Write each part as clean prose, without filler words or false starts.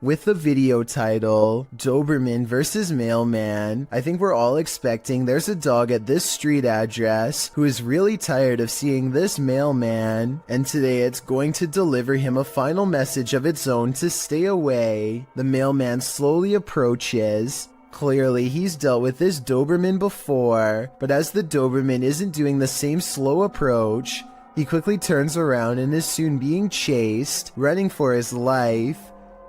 With the video title, Doberman vs. Mailman, I think we're all expecting there's a dog at this street address who is really tired of seeing this mailman, and today it's going to deliver him a final message of its own to stay away. The mailman slowly approaches. Clearly, he's dealt with this Doberman before, but as the Doberman isn't doing the same slow approach, he quickly turns around and is soon being chased, running for his life.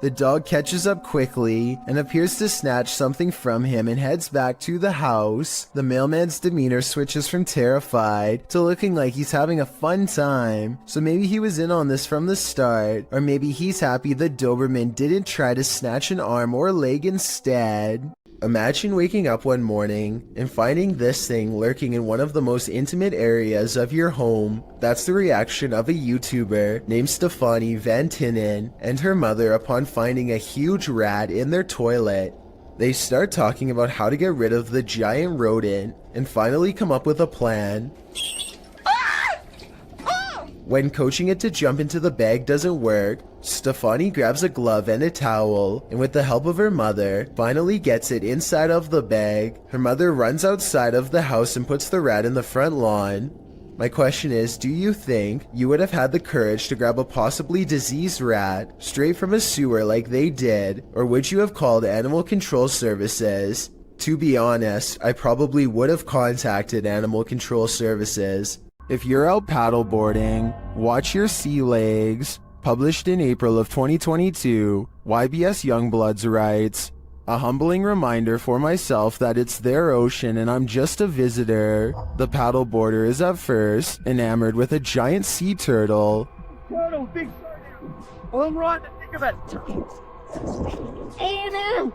The dog catches up quickly and appears to snatch something from him and heads back to the house. The mailman's demeanor switches from terrified to looking like he's having a fun time. So maybe he was in on this from the start, or maybe he's happy the Doberman didn't try to snatch an arm or leg instead. Imagine waking up one morning and finding this thing lurking in one of the most intimate areas of your home. That's the reaction of a YouTuber named Stefanie Van Tinnen and her mother upon finding a huge rat in their toilet. They start talking about how to get rid of the giant rodent and finally come up with a plan. When coaching it to jump into the bag doesn't work, Stefanie grabs a glove and a towel, and with the help of her mother, finally gets it inside of the bag. Her mother runs outside of the house and puts the rat in the front lawn. My question is, do you think you would have had the courage to grab a possibly diseased rat straight from a sewer like they did, or would you have called Animal Control Services? To be honest, I probably would have contacted Animal Control Services. If you're out paddleboarding, watch your sea legs. Published in April of 2022, YBS Youngbloods writes, "A humbling reminder for myself that it's their ocean and I'm just a visitor. The paddleboarder is at first enamored with a giant sea turtle." Turtle, big turtle. Oh, I'm right to think of it. Oh no!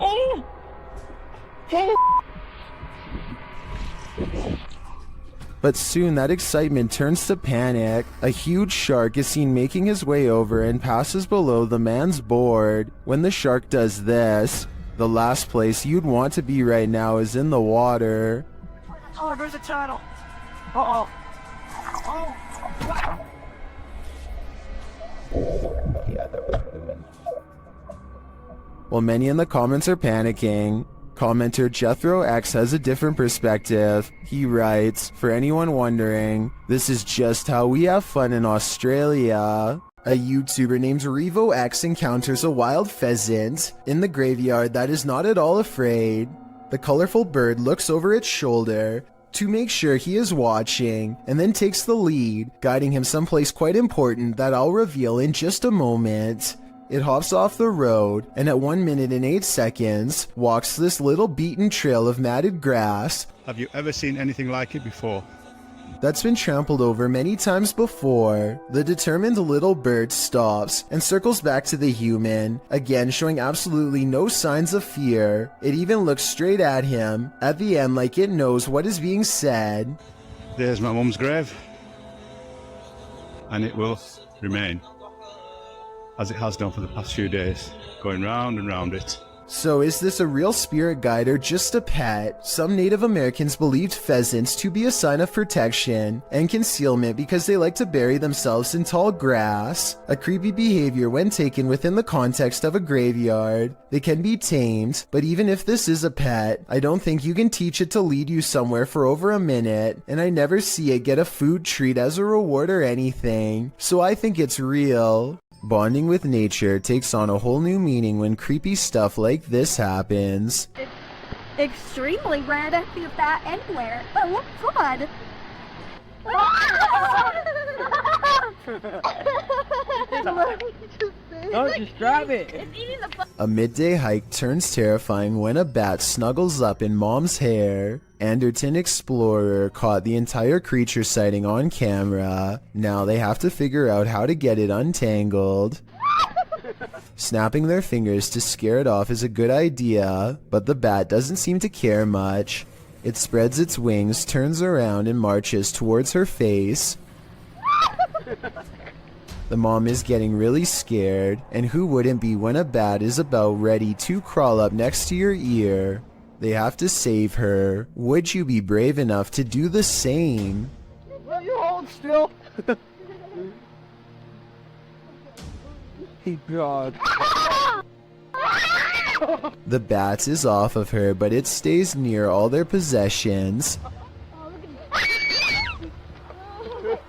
Oh! Oh! But soon that excitement turns to panic. A huge shark is seen making his way over and passes below the man's board. When the shark does this, the last place you'd want to be right now is in the water. Oh, there's a turtle. Uh-oh. Oh! While many in the comments are panicking, commenter Jethro X has a different perspective. He writes, "For anyone wondering, this is just how we have fun in Australia." A YouTuber named Revo X encounters a wild pheasant in the graveyard that is not at all afraid. The colorful bird looks over its shoulder to make sure he is watching and then takes the lead, guiding him someplace quite important that I'll reveal in just a moment. It hops off the road and at 1 minute and 8 seconds walks this little beaten trail of matted grass. Have you ever seen anything like it before? That's been trampled over many times before. The determined little bird stops and circles back to the human, again showing absolutely no signs of fear. It even looks straight at him at the end like it knows what is being said. There's my mum's grave, and it will remain, as it has done for the past few days, going round and round it. So is this a real spirit guide or just a pet? Some Native Americans believed pheasants to be a sign of protection and concealment because they like to bury themselves in tall grass. A creepy behavior when taken within the context of a graveyard. They can be tamed, but even if this is a pet, I don't think you can teach it to lead you somewhere for over a minute, and I never see it get a food treat as a reward or anything, so I think it's real. Bonding with nature takes on a whole new meaning when creepy stuff like this happens. It's extremely rare to see that anywhere. Oh, God! Don't just grab it. It's eating the A midday hike turns terrifying when a bat snuggles up in mom's hair. Anderton Explorer caught the entire creature sighting on camera. Now they have to figure out how to get it untangled. Snapping their fingers to scare it off is a good idea, but the bat doesn't seem to care much. It spreads its wings, turns around, and marches towards her face. The mom is getting really scared, and who wouldn't be when a bat is about ready to crawl up next to your ear? They have to save her. Would you be brave enough to do the same? Will you hold still? Hey, God. The bat is off of her, but it stays near all their possessions.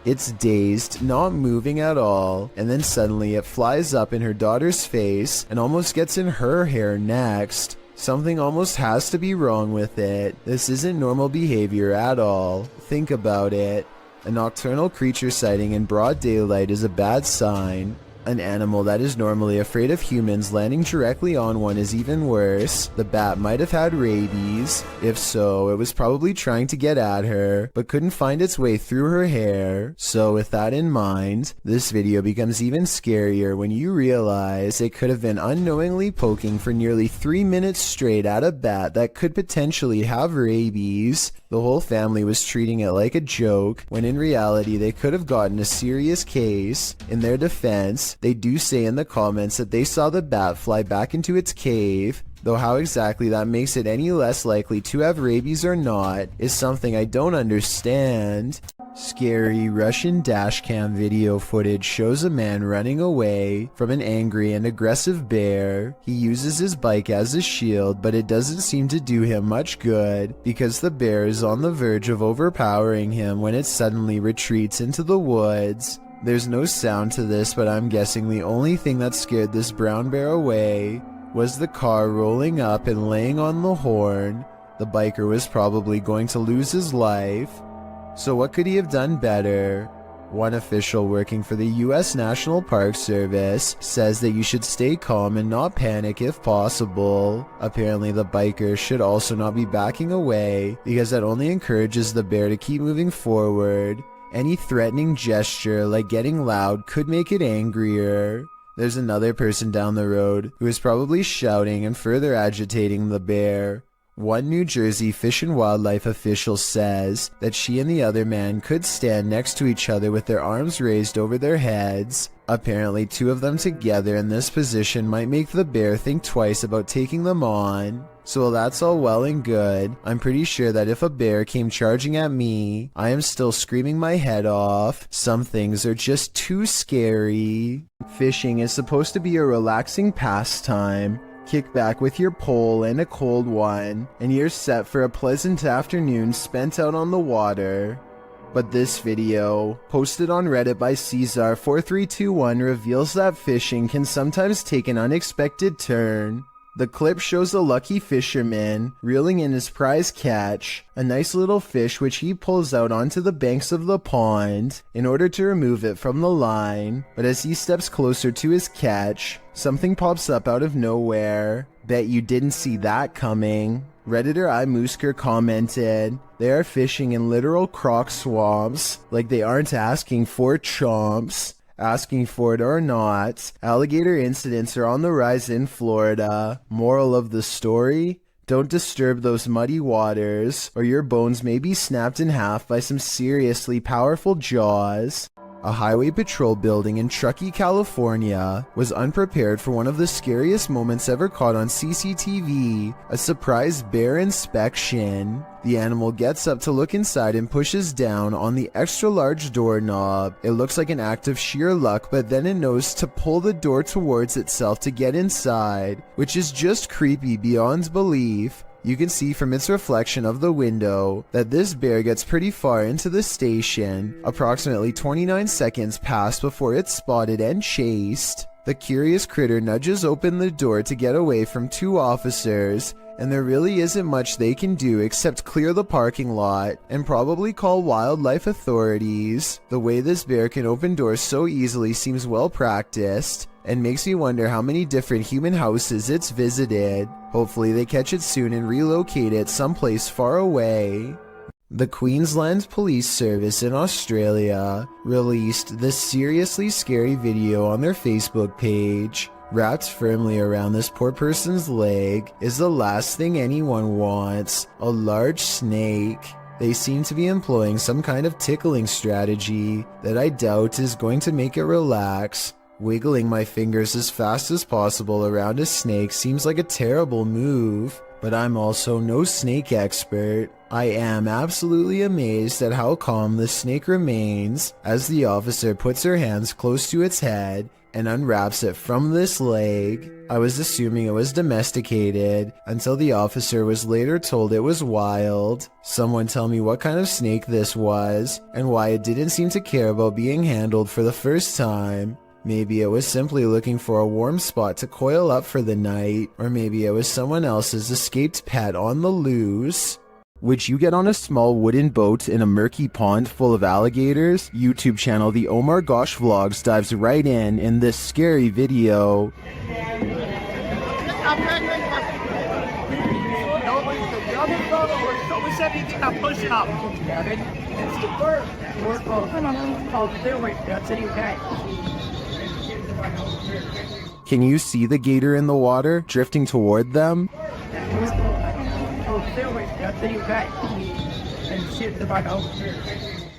It's dazed, not moving at all, and then suddenly it flies up in her daughter's face and almost gets in her hair next. Something almost has to be wrong with it. This isn't normal behavior at all. Think about it. A nocturnal creature sighting in broad daylight is a bad sign. An animal that is normally afraid of humans landing directly on one is even worse. The bat might have had rabies. If so, it was probably trying to get at her, but couldn't find its way through her hair. So with that in mind, this video becomes even scarier when you realize it could have been unknowingly poking for nearly 3 minutes straight at a bat that could potentially have rabies. The whole family was treating it like a joke, when in reality they could have gotten a serious case. In their defense, they do say in the comments that they saw the bat fly back into its cave, though how exactly that makes it any less likely to have rabies or not is something I don't understand. Scary Russian dashcam video footage shows a man running away from an angry and aggressive bear. He uses his bike as a shield, but it doesn't seem to do him much good because the bear is on the verge of overpowering him when it suddenly retreats into the woods. There's no sound to this, but I'm guessing the only thing that scared this brown bear away was the car rolling up and laying on the horn. The biker was probably going to lose his life. So what could he have done better? One official working for the US National Park Service says that you should stay calm and not panic if possible. Apparently the biker should also not be backing away because that only encourages the bear to keep moving forward. Any threatening gesture like getting loud could make it angrier. There's another person down the road who is probably shouting and further agitating the bear. One New Jersey Fish and Wildlife official says that she and the other man could stand next to each other with their arms raised over their heads. Apparently 2 of them together in this position might make the bear think twice about taking them on. So while that's all well and good, I'm pretty sure that if a bear came charging at me, I am still screaming my head off. Some things are just too scary. Fishing is supposed to be a relaxing pastime. Kick back with your pole and a cold one, and you're set for a pleasant afternoon spent out on the water. But this video, posted on Reddit by Caesar4321, reveals that fishing can sometimes take an unexpected turn. The clip shows a lucky fisherman reeling in his prize catch, a nice little fish which he pulls out onto the banks of the pond in order to remove it from the line. But as he steps closer to his catch, something pops up out of nowhere. Bet you didn't see that coming. Redditor iMoosker commented, "They are fishing in literal croc swamps, like they aren't asking for chomps." Asking for it or not, alligator incidents are on the rise in Florida. Moral of the story? Don't disturb those muddy waters, or your bones may be snapped in half by some seriously powerful jaws. A highway patrol building in Truckee, California was unprepared for one of the scariest moments ever caught on CCTV, a surprise bear inspection. The animal gets up to look inside and pushes down on the extra large doorknob. It looks like an act of sheer luck, but then it knows to pull the door towards itself to get inside, which is just creepy beyond belief. You can see from its reflection of the window that this bear gets pretty far into the station. Approximately 29 seconds pass before it's spotted and chased. The curious critter nudges open the door to get away from 2 officers, and there really isn't much they can do except clear the parking lot and probably call wildlife authorities. The way this bear can open doors so easily seems well practiced, and makes me wonder how many different human houses it's visited. Hopefully they catch it soon and relocate it someplace far away. The Queensland Police Service in Australia released this seriously scary video on their Facebook page. Wrapped firmly around this poor person's leg is the last thing anyone wants, a large snake. They seem to be employing some kind of tickling strategy that I doubt is going to make it relax. Wiggling my fingers as fast as possible around a snake seems like a terrible move, but I'm also no snake expert. I am absolutely amazed at how calm the snake remains as the officer puts her hands close to its head and unwraps it from this leg. I was assuming it was domesticated until the officer was later told it was wild. Someone tell me what kind of snake this was and why it didn't seem to care about being handled for the first time. Maybe it was simply looking for a warm spot to coil up for the night, or maybe it was someone else's escaped pet on the loose. Would you get on a small wooden boat in a murky pond full of alligators? YouTube channel The Omar Gosh Vlogs dives right in this scary video. Can you see the gator in the water, drifting toward them?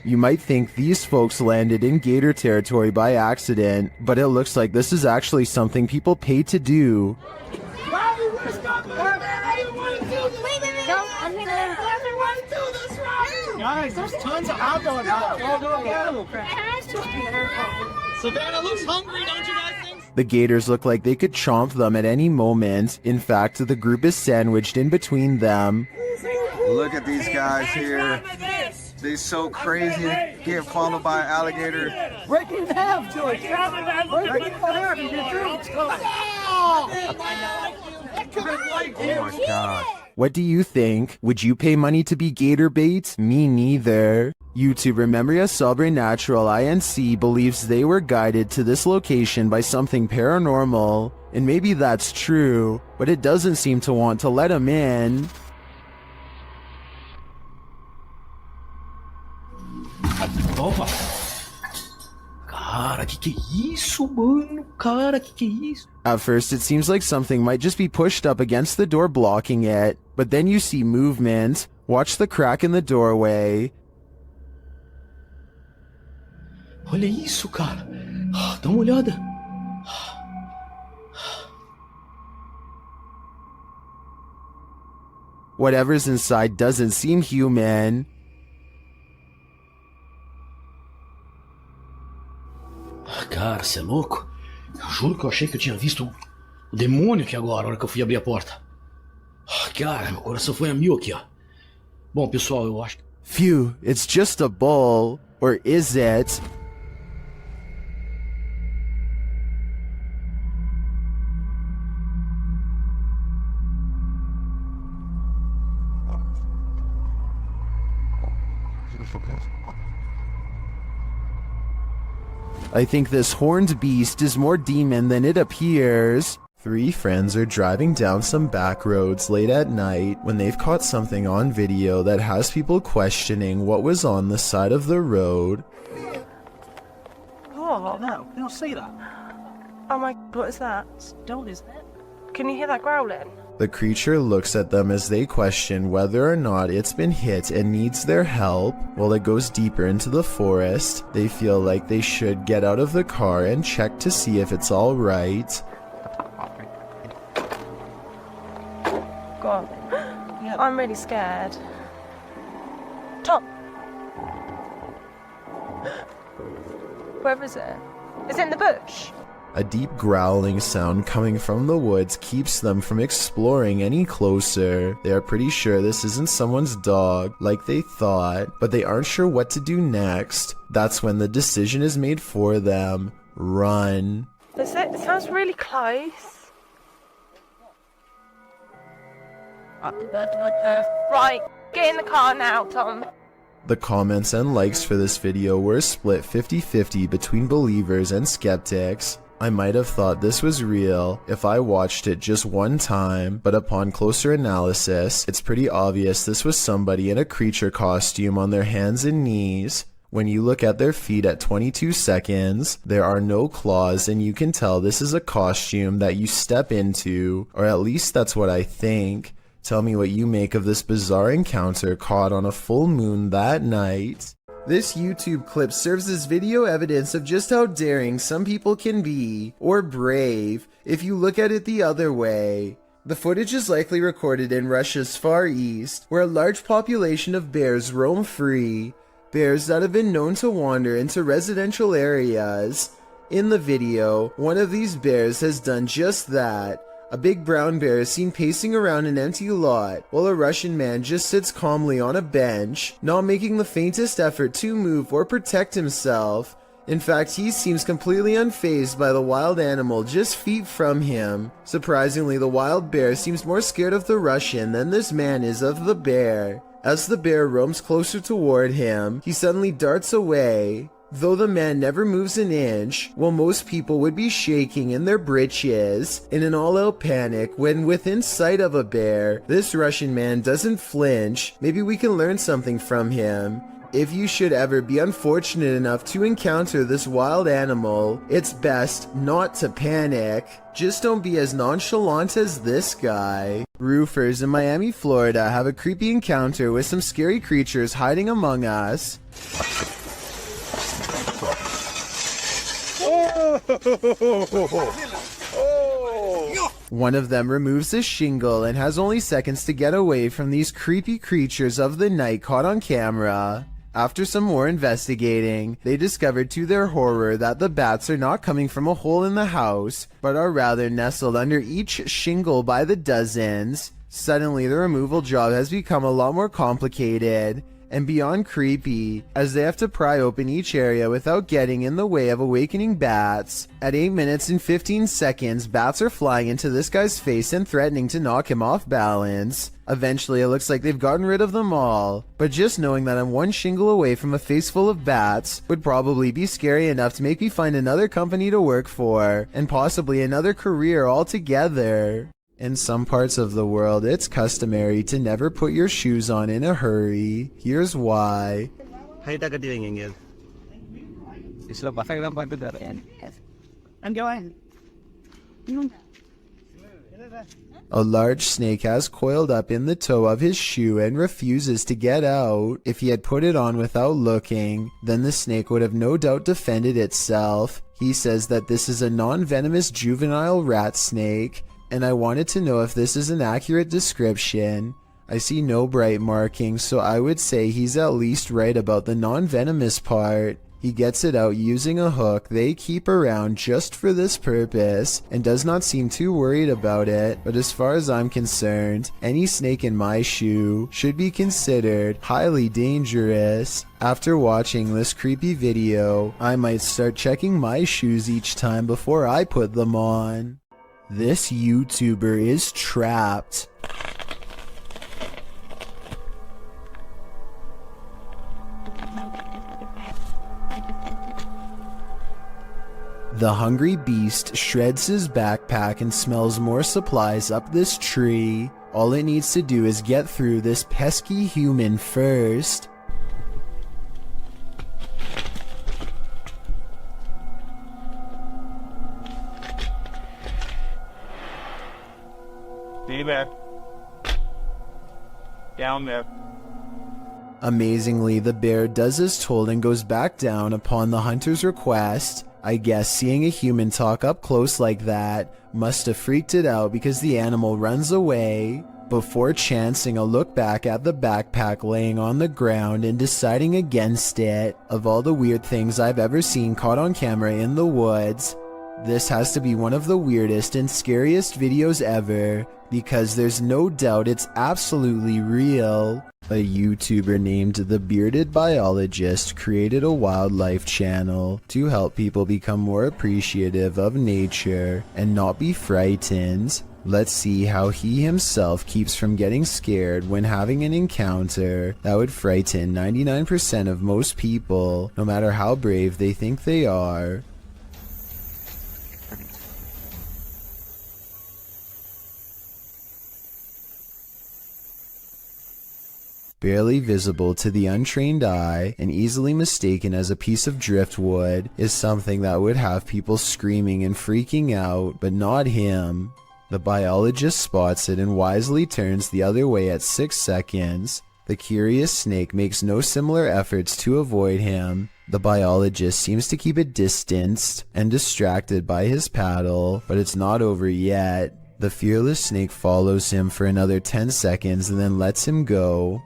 You might think these folks landed in gator territory by accident, but it looks like this is actually something people pay to do. Guys, there's tons of outdoor animal craft. Savannah looks hungry, don't you guys think? The gators look like they could chomp them at any moment. In fact, the group is sandwiched in between them. Look at these guys here. They're so crazy. Getting followed by an alligator. Break it in half, George. Break it in half and get through. Oh my God. What do you think? Would you pay money to be gator bait? Me neither. YouTuber Memoria Sobrenatural INC believes they were guided to this location by something paranormal. And maybe that's true, but it doesn't seem to want to let him in. Opa! Cara, que é isso, mano? Cara, que é isso? At first, it seems like something might just be pushed up against the door blocking it, but then you see movement. Watch the crack in the doorway. Olha isso, cara. Dá uma olhada. Whatever's inside doesn't seem human. Cara, você é louco? Eu juro que eu achei que eu tinha visto o demônio aqui agora, na hora que eu fui abrir a porta. Cara, meu coração foi a mil aqui, ó. Bom, pessoal, eu acho que... Phew, it's just a bull. Or is it? I think this horned beast is more demon than it appears. Three friends are driving down some back roads late at night when they've caught something on video that has people questioning what was on the side of the road. Oh, no, you don't see that. Oh my, what is that? Don't, isn't it? Can you hear that growling? The creature looks at them as they question whether or not it's been hit and needs their help. While it goes deeper into the forest, they feel like they should get out of the car and check to see if it's all right. God, I'm really scared. Tom! Where is it? Is it in the bush? A deep growling sound coming from the woods keeps them from exploring any closer. They are pretty sure this isn't someone's dog, like they thought, but they aren't sure what to do next. That's when the decision is made for them. Run. Is it? It sounds really close. Right, get in the car now, Tom. The comments and likes for this video were split 50-50 between believers and skeptics. I might have thought this was real if I watched it just one time, but upon closer analysis, it's pretty obvious this was somebody in a creature costume on their hands and knees. When you look at their feet at 22 seconds, there are no claws and you can tell this is a costume that you step into, or at least that's what I think. Tell me what you make of this bizarre encounter caught on a full moon that night. This YouTube clip serves as video evidence of just how daring some people can be, or brave, if you look at it the other way. The footage is likely recorded in Russia's Far East, where a large population of bears roam free, bears that have been known to wander into residential areas. In the video, one of these bears has done just that. A big brown bear is seen pacing around an empty lot, while a Russian man just sits calmly on a bench, not making the faintest effort to move or protect himself. In fact, he seems completely unfazed by the wild animal just feet from him. Surprisingly, the wild bear seems more scared of the Russian than this man is of the bear. As the bear roams closer toward him, he suddenly darts away. Though the man never moves an inch, while most people would be shaking in their britches in an all-out panic when within sight of a bear, this Russian man doesn't flinch. Maybe we can learn something from him. If you should ever be unfortunate enough to encounter this wild animal, it's best not to panic. Just don't be as nonchalant as this guy. Roofers in Miami, Florida have a creepy encounter with some scary creatures hiding among us. One of them removes a shingle and has only seconds to get away from these creepy creatures of the night caught on camera. After some more investigating, they discovered to their horror that the bats are not coming from a hole in the house, but are rather nestled under each shingle by the dozens. Suddenly, the removal job has become a lot more complicated and beyond creepy, as they have to pry open each area without getting in the way of awakening bats. At 8 minutes and 15 seconds, bats are flying into this guy's face and threatening to knock him off balance. Eventually, it looks like they've gotten rid of them all, but just knowing that I'm one shingle away from a face full of bats would probably be scary enough to make me find another company to work for, and possibly another career altogether. In some parts of the world, it's customary to never put your shoes on in a hurry. Here's why. I'm going. A large snake has coiled up in the toe of his shoe and refuses to get out. If he had put it on without looking, then the snake would have no doubt defended itself. He says that this is a non-venomous juvenile rat snake, and I wanted to know if this is an accurate description. I see no bright markings, so I would say he's at least right about the non-venomous part. He gets it out using a hook they keep around just for this purpose, and does not seem too worried about it. But as far as I'm concerned, any snake in my shoe should be considered highly dangerous. After watching this creepy video, I might start checking my shoes each time before I put them on. This YouTuber is trapped. The hungry beast shreds his backpack and smells more supplies up this tree. All it needs to do is get through this pesky human first. Stay back. Down there. Amazingly, the bear does as told and goes back down upon the hunter's request. I guess seeing a human talk up close like that must have freaked it out, because the animal runs away before chancing a look back at the backpack laying on the ground and deciding against it. Of all the weird things I've ever seen caught on camera in the woods, this has to be one of the weirdest and scariest videos ever, because there's no doubt it's absolutely real. A YouTuber named The Bearded Biologist created a wildlife channel to help people become more appreciative of nature and not be frightened. Let's see how he himself keeps from getting scared when having an encounter that would frighten 99% of most people, no matter how brave they think they are. Barely visible to the untrained eye and easily mistaken as a piece of driftwood is something that would have people screaming and freaking out, but not him. The biologist spots it and wisely turns the other way at 6 seconds. The curious snake makes no similar efforts to avoid him. The biologist seems to keep it distanced and distracted by his paddle, but it's not over yet. The fearless snake follows him for another 10 seconds and then lets him go.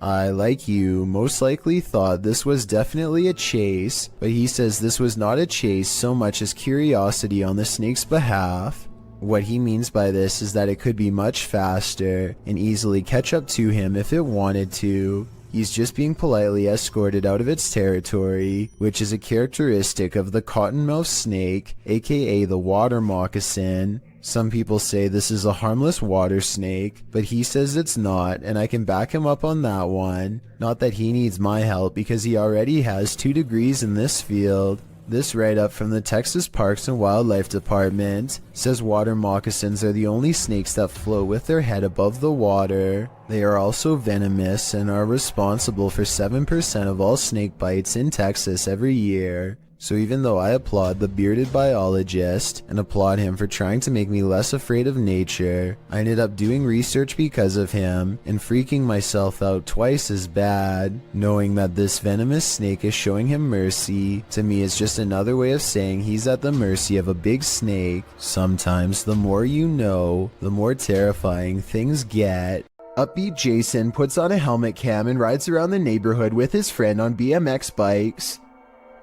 I, like you, most likely thought this was definitely a chase, but he says this was not a chase so much as curiosity on the snake's behalf. What he means by this is that it could be much faster and easily catch up to him if it wanted to. He's just being politely escorted out of its territory, which is a characteristic of the cottonmouth snake, aka the water moccasin. Some people say this is a harmless water snake, but he says it's not, and I can back him up on that one. Not that he needs my help because he already has 2 degrees in this field. This write-up from the Texas Parks and Wildlife Department says water moccasins are the only snakes that float with their head above the water. They are also venomous and are responsible for 7% of all snake bites in Texas every year. So even though I applaud the bearded biologist and applaud him for trying to make me less afraid of nature, I ended up doing research because of him and freaking myself out twice as bad. Knowing that this venomous snake is showing him mercy, to me is just another way of saying he's at the mercy of a big snake. Sometimes the more you know, the more terrifying things get. Upbeat Jason puts on a helmet cam and rides around the neighborhood with his friend on BMX bikes.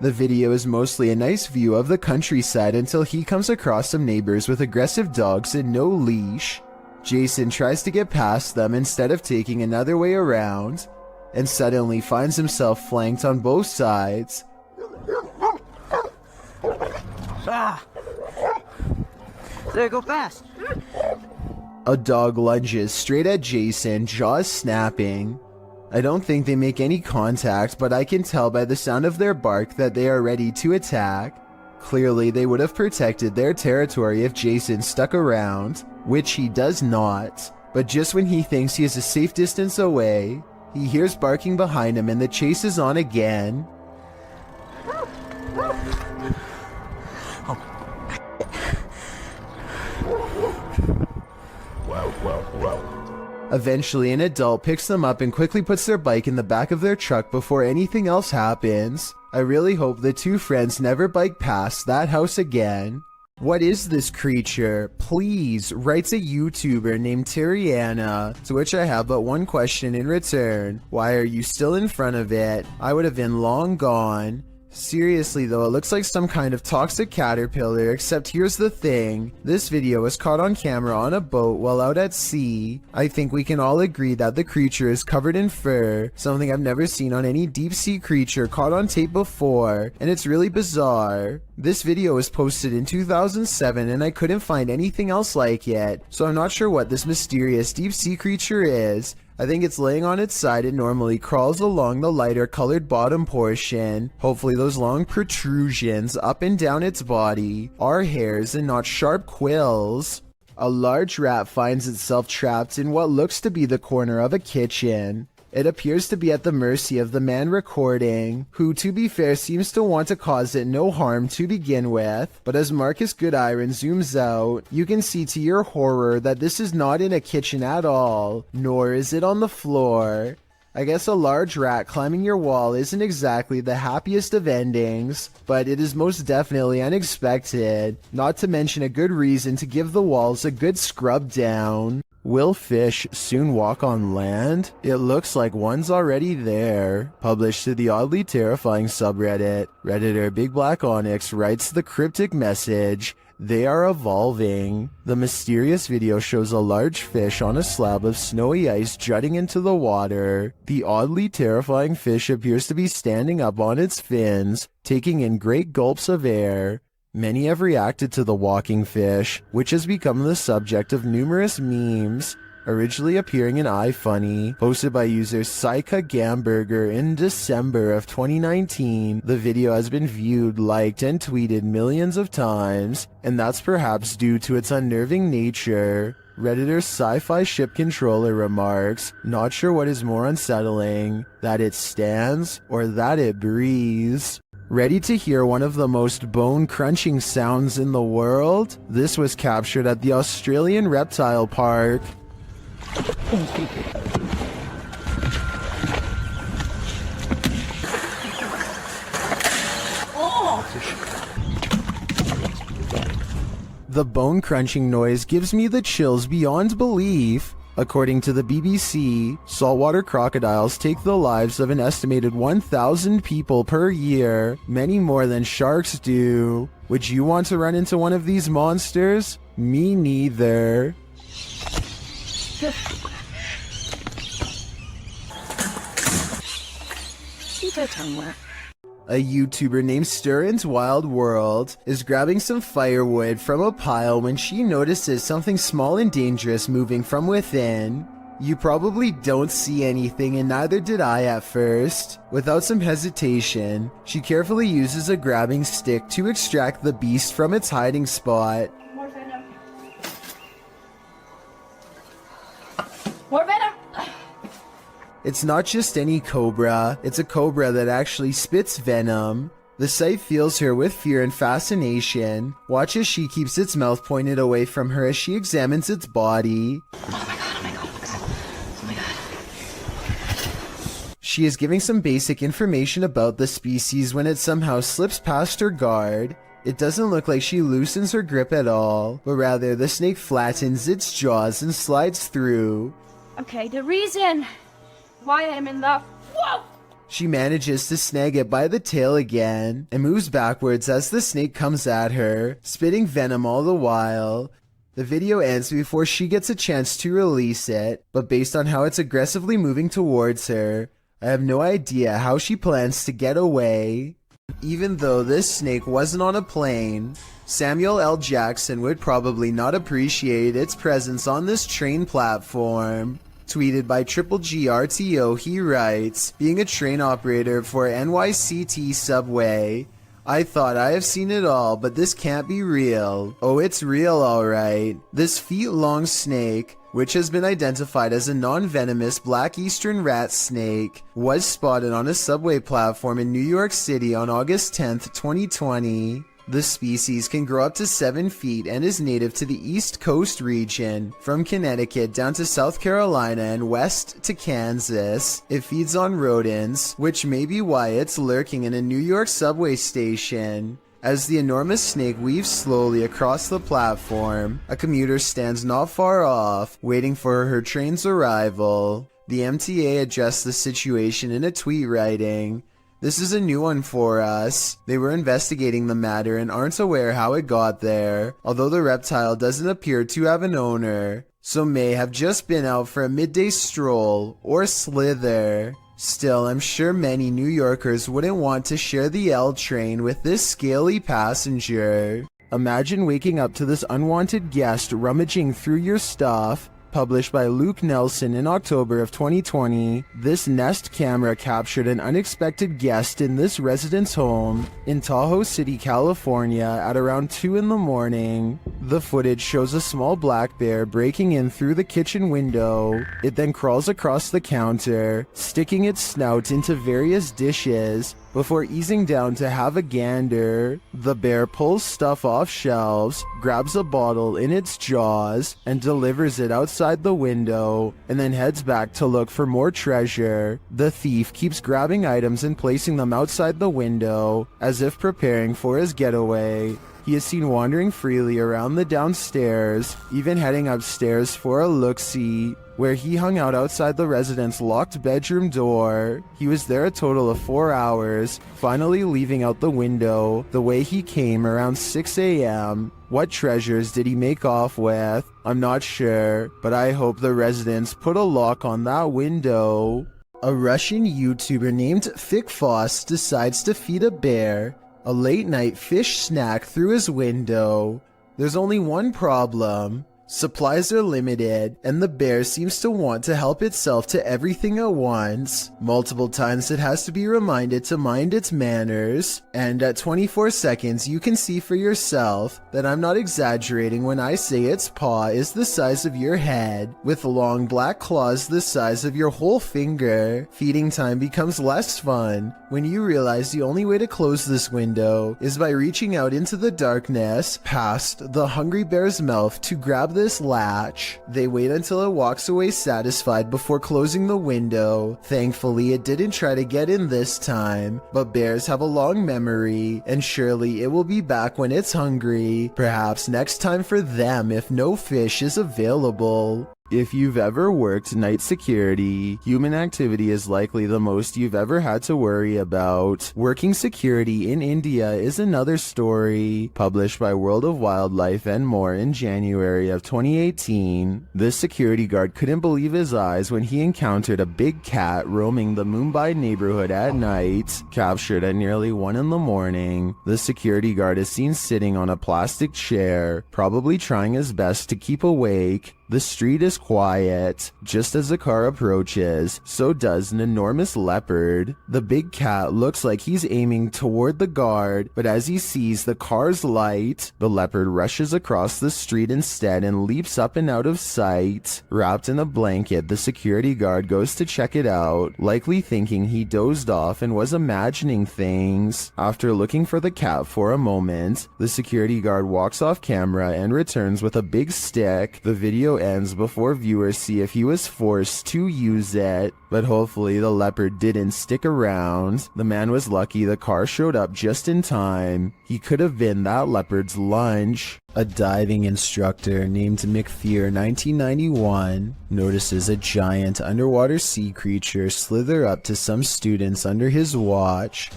The video is mostly a nice view of the countryside until he comes across some neighbors with aggressive dogs and no leash. Jason tries to get past them instead of taking another way around, and suddenly finds himself flanked on both sides. Ah! There, go fast. A dog lunges straight at Jason, jaws snapping. I don't think they make any contact, but I can tell by the sound of their bark that they are ready to attack. Clearly, they would have protected their territory if Jason stuck around, which he does not. But just when he thinks he is a safe distance away, he hears barking behind him and the chase is on again. Eventually, an adult picks them up and quickly puts their bike in the back of their truck before anything else happens. I really hope the 2 friends never bike past that house again. What is this creature? Please, writes a YouTuber named Terriana, to which I have but one question in return. Why are you still in front of it? I would have been long gone. Seriously though, it looks like some kind of toxic caterpillar, except here's the thing. This video was caught on camera on a boat while out at sea. I think we can all agree that the creature is covered in fur, something I've never seen on any deep sea creature caught on tape before, and it's really bizarre. This video was posted in 2007 and I couldn't find anything else like it, so I'm not sure what this mysterious deep sea creature is. I think it's laying on its side and normally crawls along the lighter colored bottom portion. Hopefully those long protrusions up and down its body are hairs and not sharp quills. A large rat finds itself trapped in what looks to be the corner of a kitchen. It appears to be at the mercy of the man recording, who to be fair seems to want to cause it no harm to begin with, but as Marcus Goodiron zooms out, you can see to your horror that this is not in a kitchen at all, nor is it on the floor. I guess a large rat climbing your wall isn't exactly the happiest of endings, but it is most definitely unexpected, not to mention a good reason to give the walls a good scrub down. Will fish soon walk on land? It looks like one's already there. Published to the oddly terrifying subreddit, Redditor Big Black Onyx writes the cryptic message, "They are evolving." The mysterious video shows a large fish on a slab of snowy ice jutting into the water. The oddly terrifying fish appears to be standing up on its fins, taking in great gulps of air. Many have reacted to the walking fish, which has become the subject of numerous memes, originally appearing in iFunny, posted by user Saika Gamburger in December of 2019. The video has been viewed, liked, and tweeted millions of times, and that's perhaps due to its unnerving nature. Redditor Sci-Fi Ship Controller remarks, "Not sure what is more unsettling, that it stands or that it breathes." Ready to hear one of the most bone-crunching sounds in the world? This was captured at the Australian Reptile Park. The bone-crunching noise gives me the chills beyond belief. According to the BBC, saltwater crocodiles take the lives of an estimated 1,000 people per year, many more than sharks do. Would you want to run into one of these monsters? Me neither. Keep your tongue wet. A YouTuber named Stirrin's Wild World is grabbing some firewood from a pile when she notices something small and dangerous moving from within. You probably don't see anything, and neither did I at first. Without some hesitation, she carefully uses a grabbing stick to extract the beast from its hiding spot. More venom. More venom. It's not just any cobra, it's a cobra that actually spits venom. The sight fills her with fear and fascination. Watch as she keeps its mouth pointed away from her as she examines its body. She is giving some basic information about the species when it somehow slips past her guard. It doesn't look like she loosens her grip at all, but rather the snake flattens its jaws and slides through. Okay, the reason why I'm in the... Whoa! She manages to snag it by the tail again, and moves backwards as the snake comes at her, spitting venom all the while. The video ends before she gets a chance to release it, but based on how it's aggressively moving towards her, I have no idea how she plans to get away. Even though this snake wasn't on a plane, Samuel L. Jackson would probably not appreciate its presence on this train platform. Tweeted by Triple GRTO, he writes, being a train operator for NYCT subway, I thought I have seen it all, but this can't be real. Oh, it's real alright. This feet-long snake, which has been identified as a non-venomous black eastern rat snake, was spotted on a subway platform in New York City on August 10th, 2020. The species can grow up to 7 feet and is native to the East Coast region, from Connecticut down to South Carolina and west to Kansas. It feeds on rodents, which may be why it's lurking in a New York subway station. As the enormous snake weaves slowly across the platform, a commuter stands not far off, waiting for her train's arrival. The MTA addressed the situation in a tweet writing, "This is a new one for us. They were investigating the matter and aren't aware how it got there, although the reptile doesn't appear to have an owner, so may have just been out for a midday stroll or slither. Still, I'm sure many New Yorkers wouldn't want to share the L train with this scaly passenger." Imagine waking up to this unwanted guest rummaging through your stuff. Published by Luke Nelson in October of 2020, this Nest camera captured an unexpected guest in this resident's home in Tahoe City, California at around 2 in the morning. The footage shows a small black bear breaking in through the kitchen window. It then crawls across the counter, sticking its snout into various dishes, before easing down to have a gander. The bear pulls stuff off shelves, grabs a bottle in its jaws, and delivers it outside the window, and then heads back to look for more treasure. The thief keeps grabbing items and placing them outside the window, as if preparing for his getaway. He is seen wandering freely around the downstairs, even heading upstairs for a look-see, where he hung out outside the resident's locked bedroom door. He was there a total of 4 hours, finally leaving out the window the way he came around 6 a.m. What treasures did he make off with? I'm not sure, but I hope the residents put a lock on that window. A Russian YouTuber named Fikfoss decides to feed a bear a late-night fish snack through his window. There's only one problem. Supplies are limited, and the bear seems to want to help itself to everything at once. Multiple times it has to be reminded to mind its manners, and at 24 seconds you can see for yourself that I'm not exaggerating when I say its paw is the size of your head, with long black claws the size of your whole finger. Feeding time becomes less fun when you realize the only way to close this window is by reaching out into the darkness past the hungry bear's mouth to grab this latch. They wait until it walks away satisfied before closing the window. Thankfully, it didn't try to get in this time, but bears have a long memory, and surely it will be back when it's hungry. Perhaps next time for them if no fish is available. If you've ever worked night security, human activity is likely the most you've ever had to worry about. Working security in India is another story. Published by World of Wildlife and more in January of 2018, this security guard couldn't believe his eyes when he encountered a big cat roaming the Mumbai neighborhood at night. Captured at nearly 1 in the morning, the security guard is seen sitting on a plastic chair, probably trying his best to keep awake. The street is quiet. Just as the car approaches, so does an enormous leopard. The big cat looks like he's aiming toward the guard, but as he sees the car's light, the leopard rushes across the street instead and leaps up and out of sight. Wrapped in a blanket, the security guard goes to check it out, likely thinking he dozed off and was imagining things. After looking for the cat for a moment, the security guard walks off camera and returns with a big stick. The video ends before viewers see if he was forced to use it, but hopefully the leopard didn't stick around. The man was lucky the car showed up just in time. He could have been that leopard's lunch. A diving instructor named Macleod 1991 notices a giant underwater sea creature slither up to some students under his watch.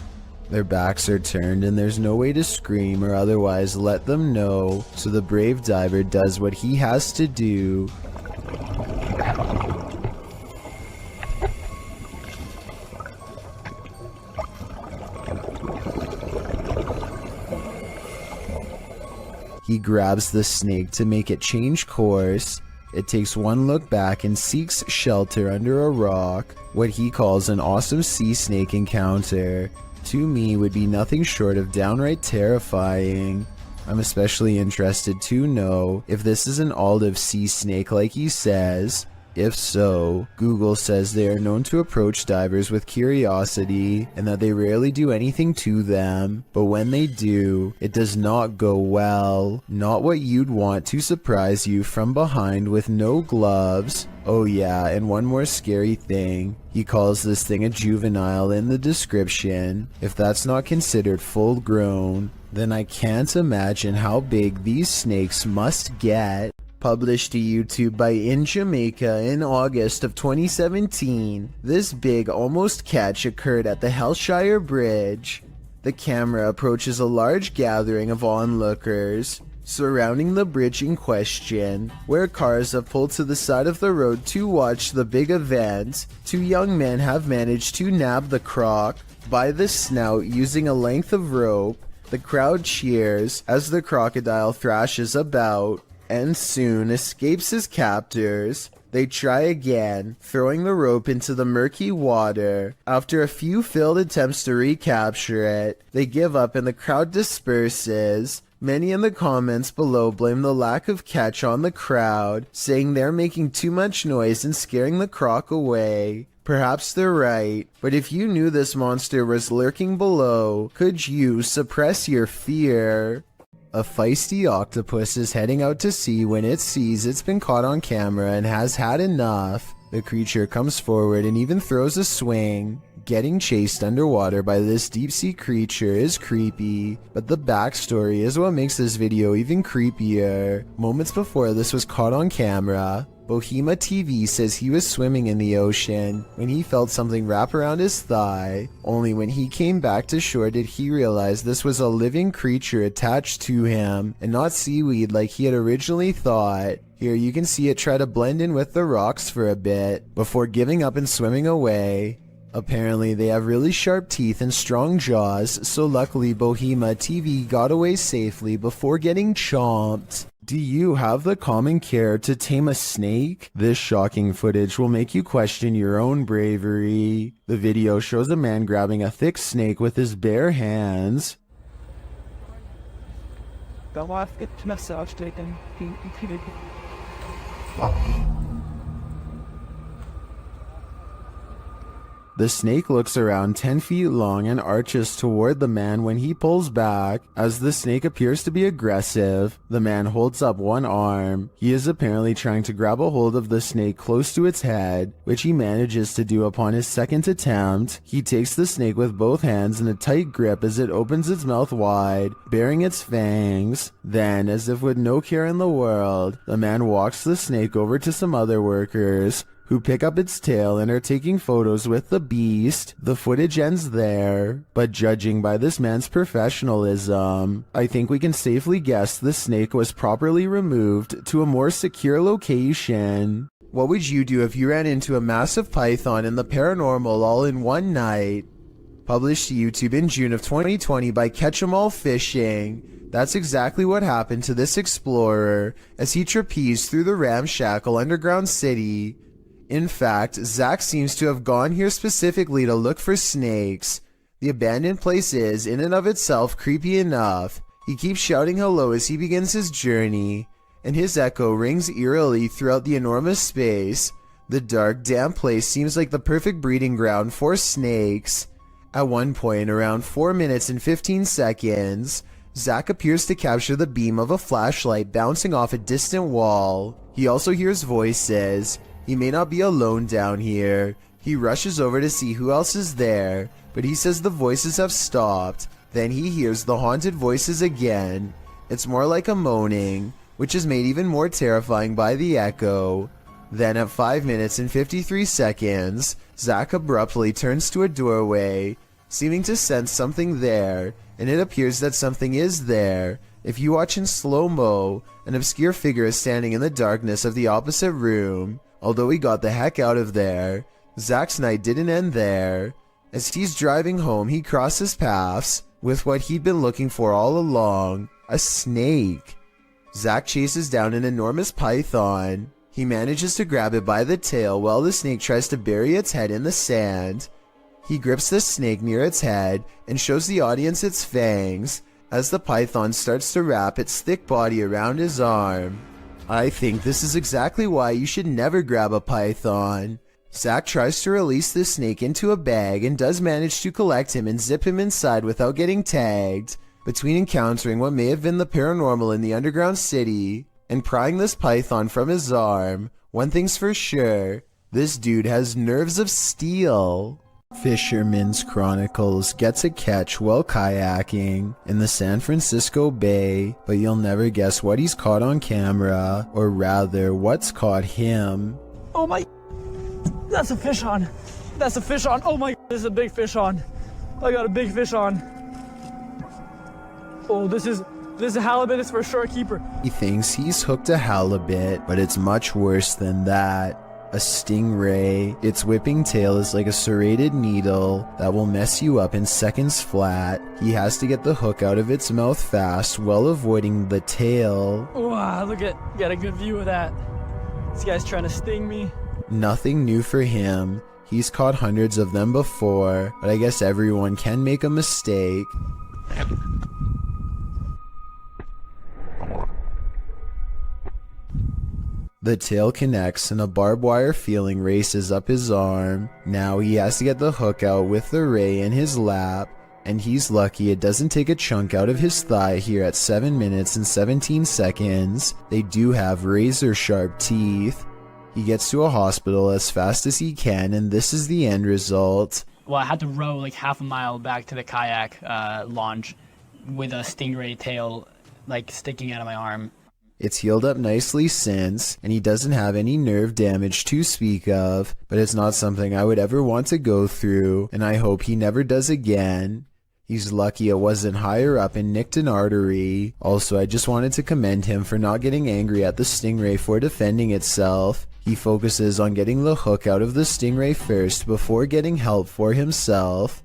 Their backs are turned and there's no way to scream or otherwise let them know, so the brave diver does what he has to do. He grabs the snake to make it change course. It takes one look back and seeks shelter under a rock, what he calls an awesome sea snake encounter. To me would be nothing short of downright terrifying. I'm especially interested to know if this is an olive sea snake like he says. If so, Google says they are known to approach divers with curiosity and that they rarely do anything to them, but when they do, it does not go well. Not what you'd want to surprise you from behind with no gloves. Oh yeah, and one more scary thing. He calls this thing a juvenile in the description. If that's not considered full grown, then I can't imagine how big these snakes must get. Published to YouTube by In Jamaica in August of 2017, this big almost catch occurred at the Hellshire Bridge. The camera approaches a large gathering of onlookers surrounding the bridge in question, where cars have pulled to the side of the road to watch the big event. Two young men have managed to nab the croc by the snout using a length of rope. The crowd cheers as the crocodile thrashes about and soon escapes his captors. They try again, throwing the rope into the murky water. After a few failed attempts to recapture it, they give up and the crowd disperses. Many in the comments below blame the lack of catch on the crowd, saying they're making too much noise and scaring the croc away. Perhaps they're right, but if you knew this monster was lurking below, could you suppress your fear? A feisty octopus is heading out to sea when it sees it's been caught on camera and has had enough. The creature comes forward and even throws a swing. Getting chased underwater by this deep-sea creature is creepy, but the backstory is what makes this video even creepier. Moments before this was caught on camera, Bohema TV says he was swimming in the ocean when he felt something wrap around his thigh. Only when he came back to shore did he realize this was a living creature attached to him and not seaweed like he had originally thought. Here you can see it try to blend in with the rocks for a bit before giving up and swimming away. Apparently they have really sharp teeth and strong jaws, so luckily Bohema TV got away safely before getting chomped. Do you have the common care to tame a snake? This shocking footage will make you question your own bravery. The video shows a man grabbing a thick snake with his bare hands. The snake looks around 10 feet long and arches toward the man when he pulls back. As the snake appears to be aggressive, the man holds up one arm. He is apparently trying to grab a hold of the snake close to its head, which he manages to do upon his second attempt. He takes the snake with both hands in a tight grip as it opens its mouth wide, baring its fangs. Then, as if with no care in the world, the man walks the snake over to some other workers, who pick up its tail and are taking photos with the beast. The footage ends there, but judging by this man's professionalism, I think we can safely guess the snake was properly removed to a more secure location. What would you do if you ran into a massive python in the paranormal all in one night? Published to YouTube in June of 2020 by Catch 'em All Fishing. That's exactly what happened to this explorer as he trapezed through the ramshackle underground city. In fact, Zach seems to have gone here specifically to look for snakes. The abandoned place is, in and of itself, creepy enough. He keeps shouting hello as he begins his journey, and his echo rings eerily throughout the enormous space. The dark, damp place seems like the perfect breeding ground for snakes. At one point, around 4 minutes and 15 seconds, Zach appears to capture the beam of a flashlight bouncing off a distant wall. He also hears voices. He may not be alone down here. He rushes over to see who else is there, but he says the voices have stopped. Then he hears the haunted voices again. It's more like a moaning, which is made even more terrifying by the echo. Then at 5 minutes and 53 seconds, Zach abruptly turns to a doorway, seeming to sense something there, and it appears that something is there. If you watch in slow-mo, an obscure figure is standing in the darkness of the opposite room. Although he got the heck out of there, Zach's night didn't end there. As he's driving home, he crosses paths with what he'd been looking for all along, a snake. Zach chases down an enormous python. He manages to grab it by the tail while the snake tries to bury its head in the sand. He grips the snake near its head and shows the audience its fangs as the python starts to wrap its thick body around his arm. I think this is exactly why you should never grab a python. Zach tries to release the snake into a bag and does manage to collect him and zip him inside without getting tagged. Between encountering what may have been the paranormal in the underground city and prying this python from his arm, one thing's for sure, this dude has nerves of steel. Fisherman's Chronicles gets a catch while kayaking in the San Francisco Bay, but you'll never guess what he's caught on camera, or rather, what's caught him. Oh my, that's a fish on. That's a fish on. Oh my, this is a big fish on. I got a big fish on. Oh, this is a halibut. It's for sure a keeper. He thinks he's hooked a halibut, but it's much worse than that. A stingray. Its whipping tail is like a serrated needle that will mess you up in seconds flat. He has to get the hook out of its mouth fast while avoiding the tail. Wow, get a good view of that. This guy's trying to sting me. Nothing new for him. He's caught hundreds of them before, but I guess everyone can make a mistake. The tail connects and a barbed wire feeling races up his arm. Now he has to get the hook out with the ray in his lap, and he's lucky it doesn't take a chunk out of his thigh here at 7 minutes and 17 seconds. They do have razor sharp teeth. He gets to a hospital as fast as he can, and this is the end result. Well, I had to row like half a mile back to the kayak launch with a stingray tail like sticking out of my arm. It's healed up nicely since, and he doesn't have any nerve damage to speak of, but it's not something I would ever want to go through, and I hope he never does again. He's lucky it wasn't higher up and nicked an artery. Also, I just wanted to commend him for not getting angry at the stingray for defending itself. He focuses on getting the hook out of the stingray first before getting help for himself.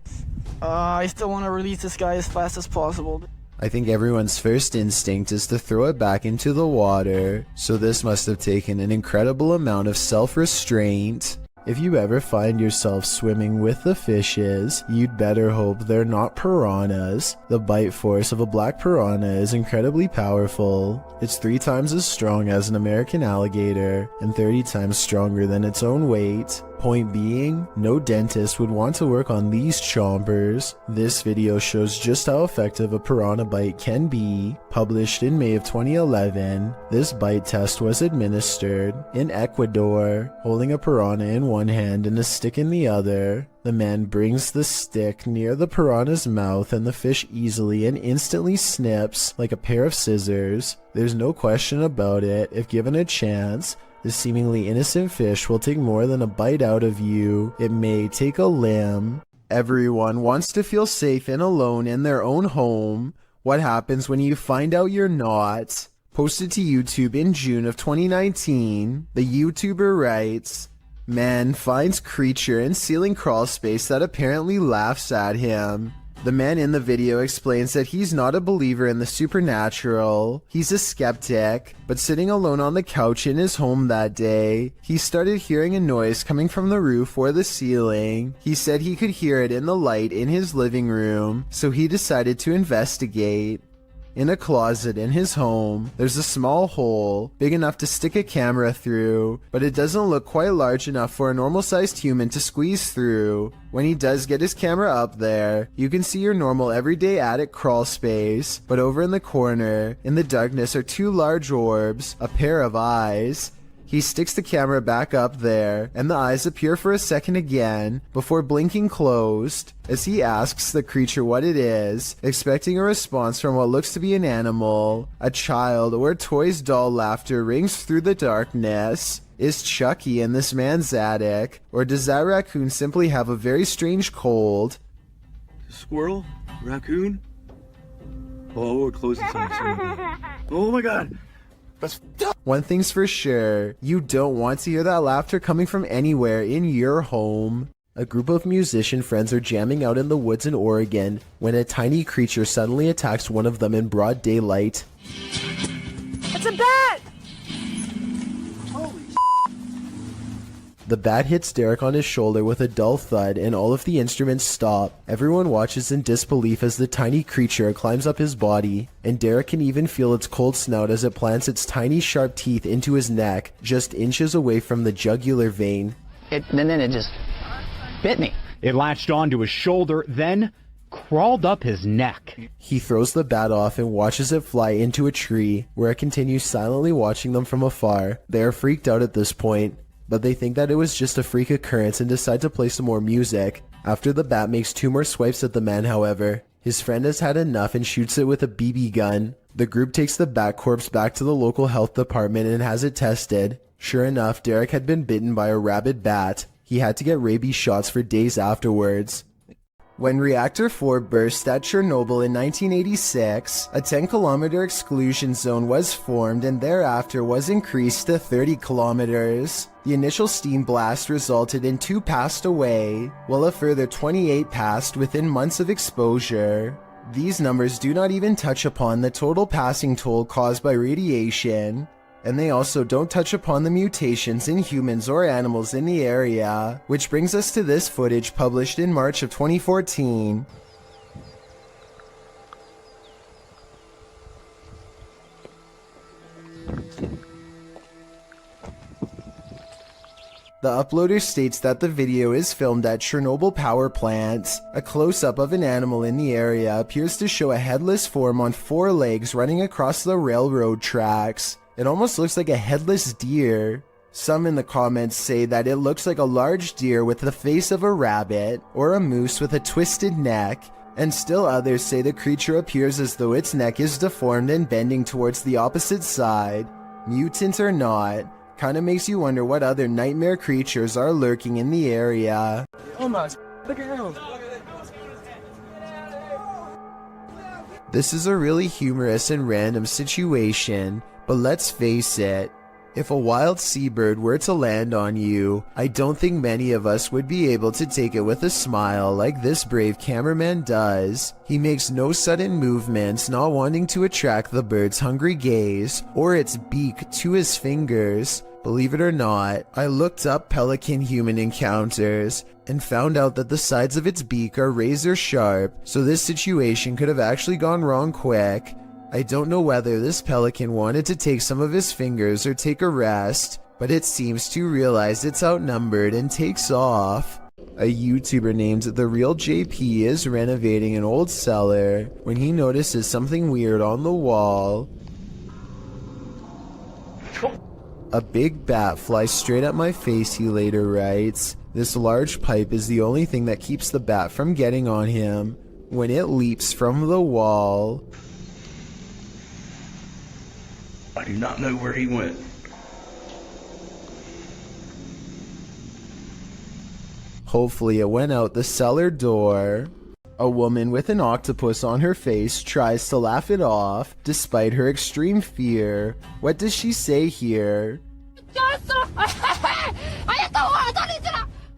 I still want to release this guy as fast as possible. I think everyone's first instinct is to throw it back into the water, so this must have taken an incredible amount of self-restraint. If you ever find yourself swimming with the fishes, you'd better hope they're not piranhas. The bite force of a black piranha is incredibly powerful. It's 3 times as strong as an American alligator, and 30 times stronger than its own weight. Point being, no dentist would want to work on these chompers. This video shows just how effective a piranha bite can be. Published in May of 2011, this bite test was administered in Ecuador, holding a piranha in one hand and a stick in the other. The man brings the stick near the piranha's mouth and the fish easily and instantly snips like a pair of scissors. There's no question about it. If given a chance, this seemingly innocent fish will take more than a bite out of you. It may take a limb. Everyone wants to feel safe and alone in their own home. What happens when you find out you're not? Posted to YouTube in June of 2019, the YouTuber writes, "Man finds creature in ceiling crawl space that apparently laughs at him." The man in the video explains that he's not a believer in the supernatural. He's a skeptic, but sitting alone on the couch in his home that day, he started hearing a noise coming from the roof or the ceiling. He said he could hear it in the light in his living room, so he decided to investigate. In a closet in his home, there's a small hole, big enough to stick a camera through, but it doesn't look quite large enough for a normal-sized human to squeeze through. When he does get his camera up there, you can see your normal everyday attic crawl space, but over in the corner, in the darkness, are two large orbs, a pair of eyes. He sticks the camera back up there, and the eyes appear for a second again, before blinking closed, as he asks the creature what it is, expecting a response from what looks to be an animal. A child or a toy's doll laughter rings through the darkness. Is Chucky in this man's attic, or does that raccoon simply have a very strange cold? Squirrel? Raccoon? Oh, it closes on. Oh my god! One thing's for sure, you don't want to hear that laughter coming from anywhere in your home. A group of musician friends are jamming out in the woods in Oregon when a tiny creature suddenly attacks one of them in broad daylight. It's a bat! The bat hits Derek on his shoulder with a dull thud and all of the instruments stop. Everyone watches in disbelief as the tiny creature climbs up his body, and Derek can even feel its cold snout as it plants its tiny sharp teeth into his neck, just inches away from the jugular vein. And then it just bit me. It latched onto his shoulder, then crawled up his neck. He throws the bat off and watches it fly into a tree, where it continues silently watching them from afar. They are freaked out at this point, but they think that it was just a freak occurrence and decide to play some more music. After the bat makes 2 more swipes at the man, however, his friend has had enough and shoots it with a BB gun. The group takes the bat corpse back to the local health department and has it tested. Sure enough, Derek had been bitten by a rabid bat. He had to get rabies shots for days afterwards. When Reactor 4 burst at Chernobyl in 1986, a 10-kilometer exclusion zone was formed and thereafter was increased to 30 kilometers. The initial steam blast resulted in 2 passed away, while a further 28 passed within months of exposure. These numbers do not even touch upon the total passing toll caused by radiation, and they also don't touch upon the mutations in humans or animals in the area, which brings us to this footage published in March of 2014. The uploader states that the video is filmed at Chernobyl power plant. A close-up of an animal in the area appears to show a headless form on 4 legs running across the railroad tracks. It almost looks like a headless deer. Some in the comments say that it looks like a large deer with the face of a rabbit, or a moose with a twisted neck, and still others say the creature appears as though its neck is deformed and bending towards the opposite side. Mutant or not, kinda makes you wonder what other nightmare creatures are lurking in the area. Almost. Look at him. This is a really humorous and random situation, but let's face it, if a wild seabird were to land on you, I don't think many of us would be able to take it with a smile like this brave cameraman does. He makes no sudden movements, not wanting to attract the bird's hungry gaze or its beak to his fingers. Believe it or not, I looked up pelican-human encounters and found out that the sides of its beak are razor sharp, so this situation could have actually gone wrong quick. I don't know whether this pelican wanted to take some of his fingers or take a rest, but it seems to realize it's outnumbered and takes off. A YouTuber named The Real JP is renovating an old cellar when he notices something weird on the wall. A big bat flies straight at my face, he later writes. This large pipe is the only thing that keeps the bat from getting on him when it leaps from the wall. I do not know where he went. Hopefully it went out the cellar door. A woman with an octopus on her face tries to laugh it off despite her extreme fear. What does she say here?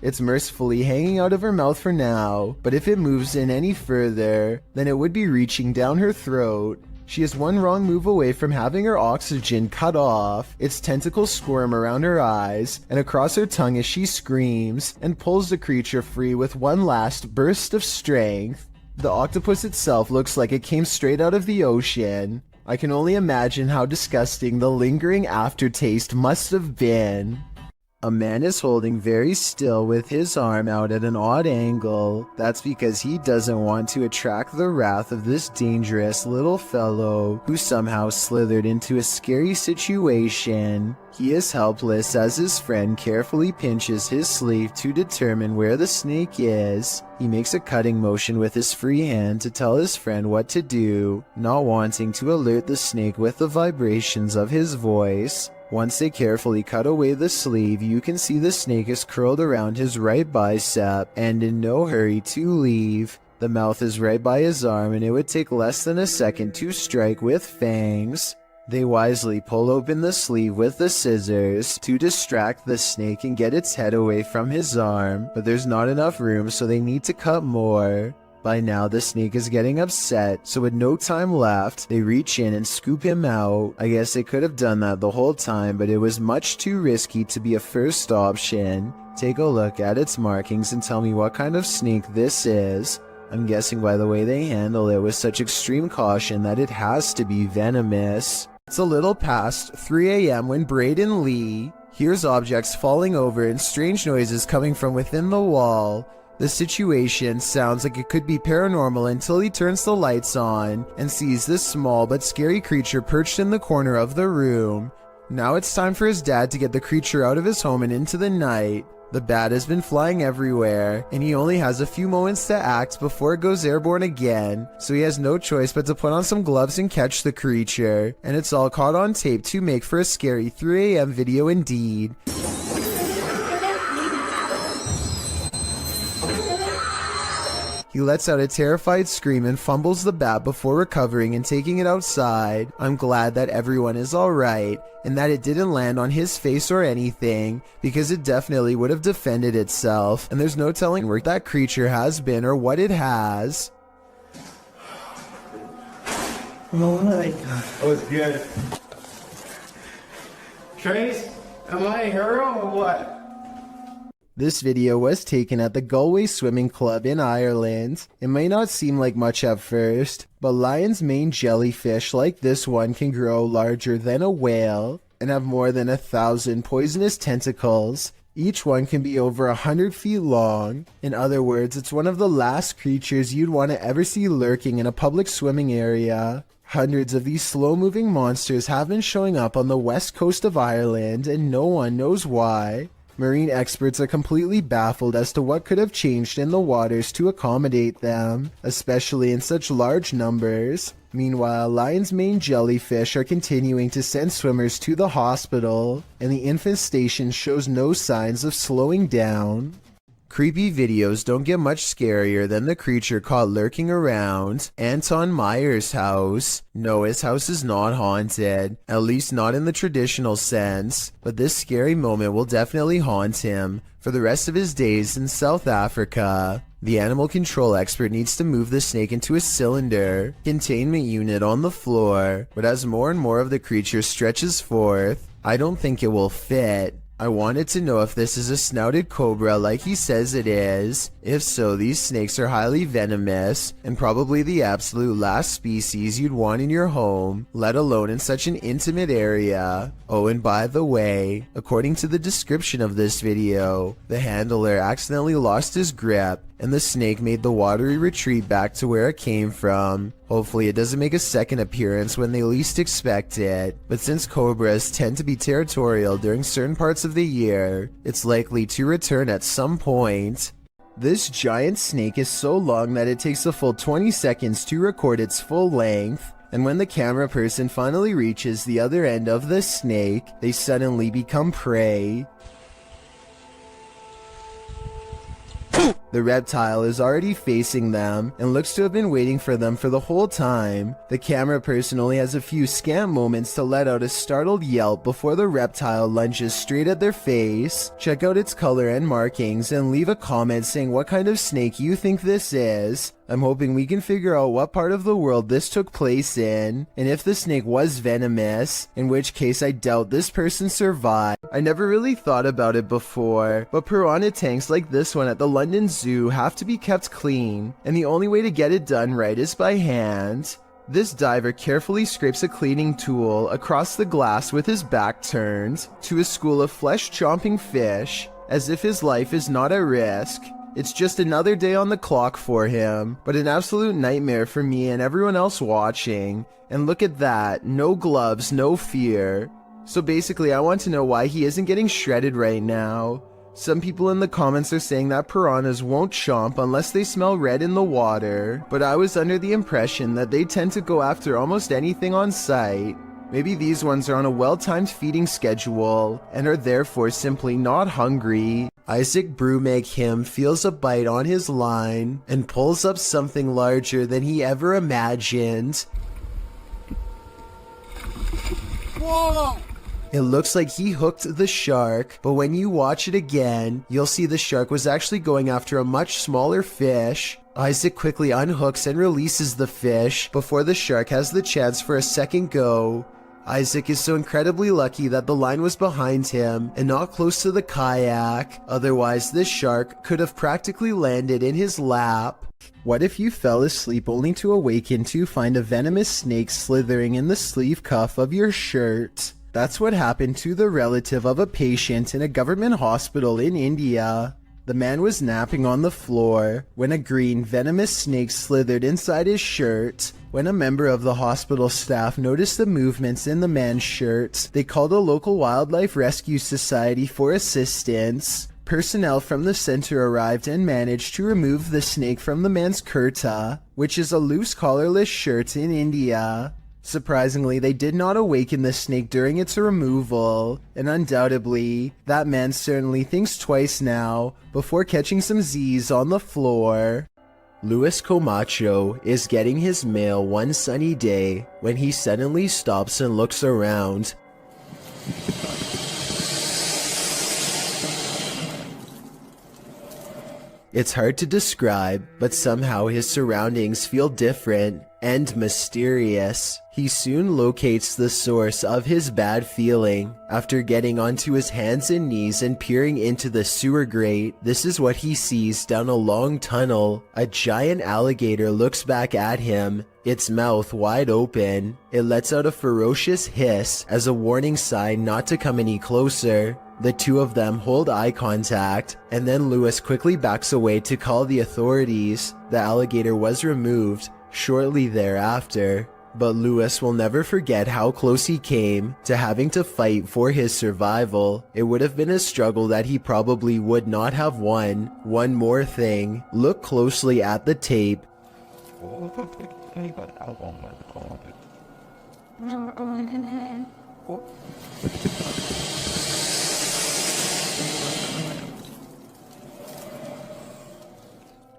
It's mercifully hanging out of her mouth for now, but if it moves in any further, then it would be reaching down her throat. She is one wrong move away from having her oxygen cut off. Its tentacles squirm around her eyes and across her tongue as she screams and pulls the creature free with one last burst of strength. The octopus itself looks like it came straight out of the ocean. I can only imagine how disgusting the lingering aftertaste must have been. A man is holding very still with his arm out at an odd angle. That's because he doesn't want to attract the wrath of this dangerous little fellow who somehow slithered into a scary situation. He is helpless as his friend carefully pinches his sleeve to determine where the snake is. He makes a cutting motion with his free hand to tell his friend what to do, not wanting to alert the snake with the vibrations of his voice. Once they carefully cut away the sleeve, you can see the snake is curled around his right bicep and in no hurry to leave. The mouth is right by his arm and it would take less than a second to strike with fangs. They wisely pull open the sleeve with the scissors to distract the snake and get its head away from his arm, but there's not enough room, so they need to cut more. By now, the snake is getting upset, so with no time left, they reach in and scoop him out. I guess they could have done that the whole time, but it was much too risky to be a first option. Take a look at its markings and tell me what kind of snake this is. I'm guessing by the way they handle it with such extreme caution that it has to be venomous. It's a little past 3 a.m. when Braden Lee hears objects falling over and strange noises coming from within the wall. The situation sounds like it could be paranormal until he turns the lights on and sees this small but scary creature perched in the corner of the room. Now it's time for his dad to get the creature out of his home and into the night. The bat has been flying everywhere, and he only has a few moments to act before it goes airborne again, so he has no choice but to put on some gloves and catch the creature, and it's all caught on tape to make for a scary 3 a.m. video indeed. He lets out a terrified scream and fumbles the bat before recovering and taking it outside. I'm glad that everyone is alright, and that it didn't land on his face or anything, because it definitely would have defended itself, and there's no telling where that creature has been or what it has. Oh my god. Oh, it's good. Trace, am I a hero or what? This video was taken at the Galway Swimming Club in Ireland. It may not seem like much at first, but lion's mane jellyfish like this one can grow larger than a whale and have more than 1,000 poisonous tentacles. Each one can be over 100 feet long. In other words, it's one of the last creatures you'd want to ever see lurking in a public swimming area. Hundreds of these slow-moving monsters have been showing up on the west coast of Ireland, and no one knows why. Marine experts are completely baffled as to what could have changed in the waters to accommodate them, especially in such large numbers. Meanwhile, lion's mane jellyfish are continuing to send swimmers to the hospital, and the infestation shows no signs of slowing down. Creepy videos don't get much scarier than the creature caught lurking around Anton Meyer's house. No, his house is not haunted, at least not in the traditional sense, but this scary moment will definitely haunt him for the rest of his days in South Africa. The animal control expert needs to move the snake into a cylinder containment unit on the floor, but as more and more of the creature stretches forth, I don't think it will fit. I wanted to know if this is a snouted cobra like he says it is. If so, these snakes are highly venomous and probably the absolute last species you'd want in your home, let alone in such an intimate area. Oh, and by the way, according to the description of this video, the handler accidentally lost his grip and the snake made the watery retreat back to where it came from. Hopefully it doesn't make a second appearance when they least expect it, but since cobras tend to be territorial during certain parts of the year, it's likely to return at some point. This giant snake is so long that it takes a full 20 seconds to record its full length, and when the camera person finally reaches the other end of the snake, they suddenly become prey. The reptile is already facing them and looks to have been waiting for them for the whole time. The camera person only has a few scant moments to let out a startled yelp before the reptile lunges straight at their face. Check out its color and markings and leave a comment saying what kind of snake you think this is. I'm hoping we can figure out what part of the world this took place in, and if the snake was venomous, in which case I doubt this person survived. I never really thought about it before, but piranha tanks like this one at the London Zoo have to be kept clean, and the only way to get it done right is by hand. This diver carefully scrapes a cleaning tool across the glass with his back turned to a school of flesh-chomping fish, as if his life is not at risk. It's just another day on the clock for him, but an absolute nightmare for me and everyone else watching. And look at that, no gloves, no fear. So basically I want to know why he isn't getting shredded right now. Some people in the comments are saying that piranhas won't chomp unless they smell red in the water, but I was under the impression that they tend to go after almost anything on sight. Maybe these ones are on a well-timed feeding schedule and are therefore simply not hungry. Isaac Brumeg him feels a bite on his line and pulls up something larger than he ever imagined. Whoa! It looks like he hooked the shark, but when you watch it again, you'll see the shark was actually going after a much smaller fish. Isaac quickly unhooks and releases the fish before the shark has the chance for a second go. Isaac is so incredibly lucky that the line was behind him and not close to the kayak, otherwise this shark could have practically landed in his lap. What if you fell asleep only to awaken to find a venomous snake slithering in the sleeve cuff of your shirt? That's what happened to the relative of a patient in a government hospital in India. The man was napping on the floor when a green venomous snake slithered inside his shirt. When a member of the hospital staff noticed the movements in the man's shirt, they called a local wildlife rescue society for assistance. Personnel from the center arrived and managed to remove the snake from the man's kurta, which is a loose collarless shirt in India. Surprisingly, they did not awaken the snake during its removal, and undoubtedly, that man certainly thinks twice now before catching some Z's on the floor. Luis Camacho is getting his mail one sunny day when he suddenly stops and looks around. It's hard to describe, but somehow his surroundings feel different and mysterious. He soon locates the source of his bad feeling. After getting onto his hands and knees and peering into the sewer grate, this is what he sees down a long tunnel. A giant alligator looks back at him, its mouth wide open. It lets out a ferocious hiss as a warning sign not to come any closer. The two of them hold eye contact, and then Lewis quickly backs away to call the authorities. The alligator was removed shortly thereafter, but Lewis will never forget how close he came to having to fight for his survival. It would have been a struggle that he probably would not have won. One more thing, look closely at the tape.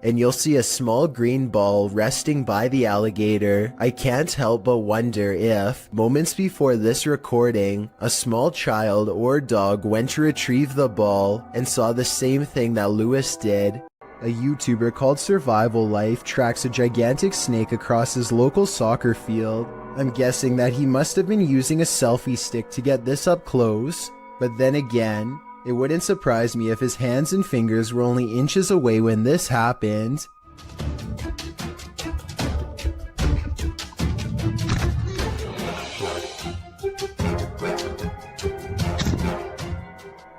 And you'll see a small green ball resting by the alligator. I can't help but wonder if, moments before this recording, a small child or dog went to retrieve the ball and saw the same thing that Lewis did. A YouTuber called Survival Life tracks a gigantic snake across his local soccer field. I'm guessing that he must have been using a selfie stick to get this up close. But then again, It wouldn't surprise me if his hands and fingers were only inches away when this happened.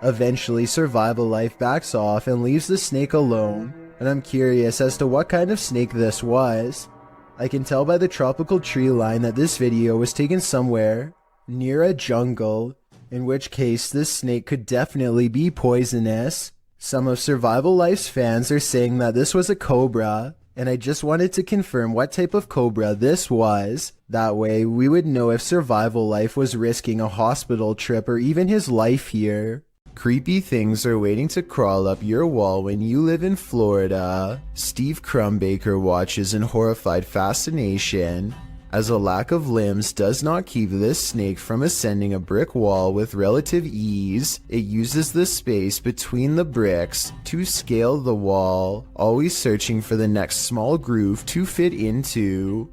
Eventually, Survival Life backs off and leaves the snake alone, and I'm curious as to what kind of snake this was. I can tell by the tropical tree line that this video was taken somewhere near a jungle, in which case this snake could definitely be poisonous. Some of Survival Life's fans are saying that this was a cobra, and I just wanted to confirm what type of cobra this was. That way we would know if Survival Life was risking a hospital trip or even his life here. Creepy things are waiting to crawl up your wall when you live in Florida. Steve Crumbaker watches in horrified fascination as a lack of limbs does not keep this snake from ascending a brick wall with relative ease. It uses the space between the bricks to scale the wall, always searching for the next small groove to fit into.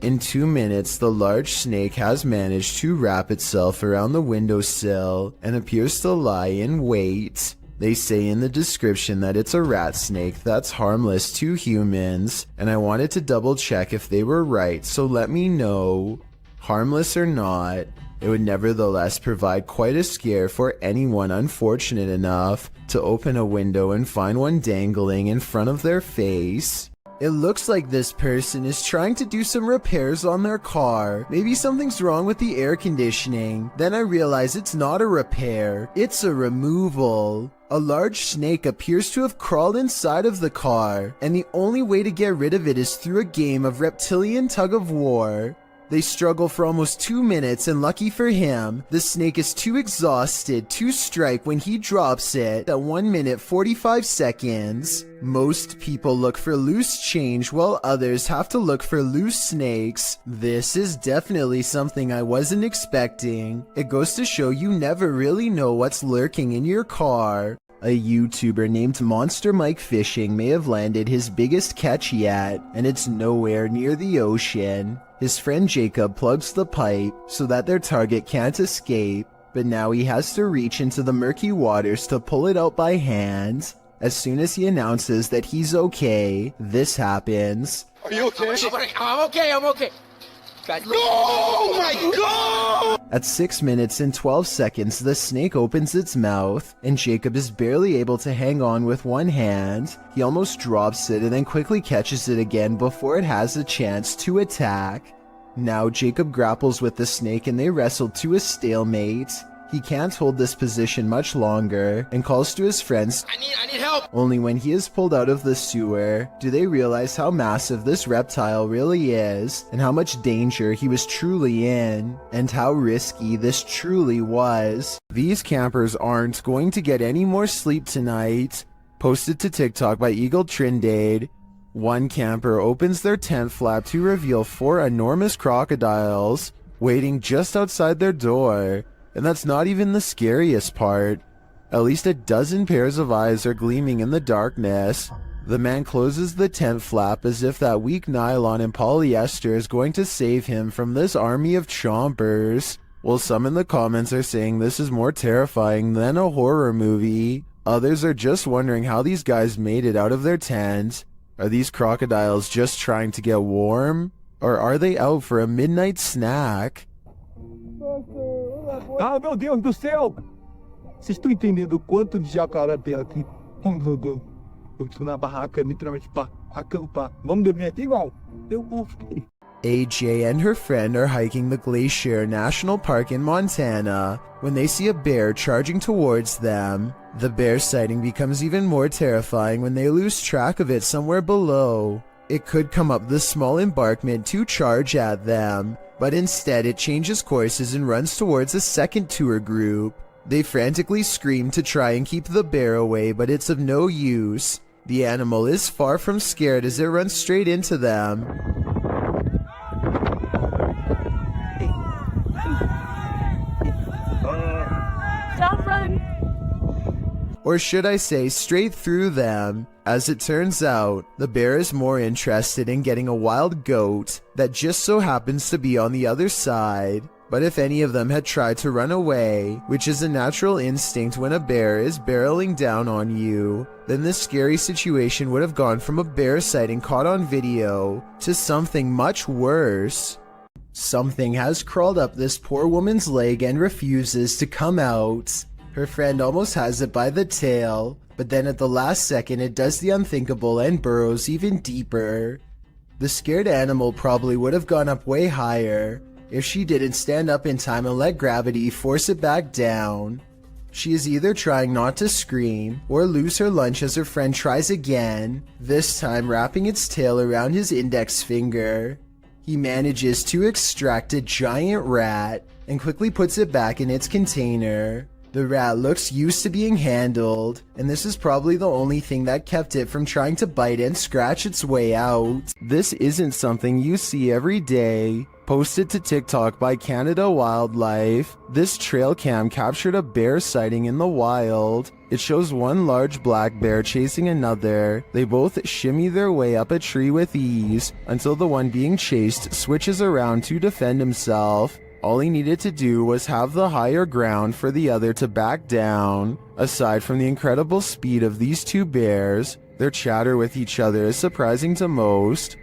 In 2 minutes, the large snake has managed to wrap itself around the windowsill and appears to lie in wait. They say in the description that it's a rat snake that's harmless to humans, and I wanted to double check if they were right, so let me know. Harmless or not, it would nevertheless provide quite a scare for anyone unfortunate enough to open a window and find one dangling in front of their face. It looks like this person is trying to do some repairs on their car. Maybe something's wrong with the air conditioning. Then I realize it's not a repair, it's a removal. A large snake appears to have crawled inside of the car, and the only way to get rid of it is through a game of reptilian tug-of-war. They struggle for almost 2 minutes, and lucky for him, the snake is too exhausted to strike when he drops it at 1 minute 45 seconds. Most people look for loose change while others have to look for loose snakes. This is definitely something I wasn't expecting. It goes to show you never really know what's lurking in your car. A YouTuber named Monster Mike Fishing may have landed his biggest catch yet, and it's nowhere near the ocean. His friend Jacob plugs the pipe so that their target can't escape, but now he has to reach into the murky waters to pull it out by hand. As soon as he announces that he's okay, this happens. Are you okay? I'm okay. Oh my God! At 6 minutes and 12 seconds, the snake opens its mouth, and Jacob is barely able to hang on with one hand. He almost drops it and then quickly catches it again before it has a chance to attack. Now Jacob grapples with the snake and they wrestle to a stalemate. He can't hold this position much longer and calls to his friends. I need help! Only when he is pulled out of the sewer do they realize how massive this reptile really is and how much danger he was truly in and how risky this truly was. These campers aren't going to get any more sleep tonight. Posted to TikTok by Eagle Trindade. One camper opens their tent flap to reveal 4 enormous crocodiles waiting just outside their door. And that's not even the scariest part. At least a dozen pairs of eyes are gleaming in the darkness. The man closes the tent flap as if that weak nylon and polyester is going to save him from this army of chompers. While some in the comments are saying this is more terrifying than a horror movie, others are just wondering how these guys made it out of their tent. Are these crocodiles just trying to get warm? Or are they out for a midnight snack? Ah, meu Deus do céu! Vocês estão entendendo o quanto de jacaré tem aqui? Eu tô na barraca, literalmente, pra acampar. Vamos dormir aqui igual? Eu vou. AJ and her friend are hiking the Glacier National Park in Montana when they see a bear charging towards them. The bear sighting becomes even more terrifying when they lose track of it somewhere below. It could come up the small embankment to charge at them, but instead it changes courses and runs towards a second tour group. They frantically scream to try and keep the bear away, but it's of no use. The animal is far from scared as it runs straight into them. Stop running! Or should I say straight through them. As it turns out, the bear is more interested in getting a wild goat that just so happens to be on the other side. But if any of them had tried to run away, which is a natural instinct when a bear is barreling down on you, then this scary situation would have gone from a bear sighting caught on video to something much worse. Something has crawled up this poor woman's leg and refuses to come out. Her friend almost has it by the tail, but then at the last second it does the unthinkable and burrows even deeper. The scared animal probably would have gone up way higher if she didn't stand up in time and let gravity force it back down. She is either trying not to scream or lose her lunch as her friend tries again, this time wrapping its tail around his index finger. He manages to extract a giant rat and quickly puts it back in its container. The rat looks used to being handled, and this is probably the only thing that kept it from trying to bite and scratch its way out. This isn't something you see every day. Posted to TikTok by Canada Wildlife, this trail cam captured a bear sighting in the wild. It shows one large black bear chasing another. They both shimmy their way up a tree with ease until the one being chased switches around to defend himself. All he needed to do was have the higher ground for the other to back down. Aside from the incredible speed of these two bears, their chatter with each other is surprising to most.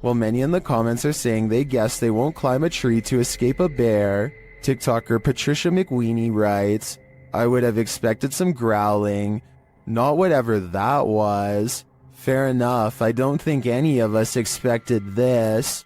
While many in the comments are saying they guess they won't climb a tree to escape a bear, TikToker Patricia McWeenie writes, "I would have expected some growling. Not whatever that was. Fair enough, I don't think any of us expected this."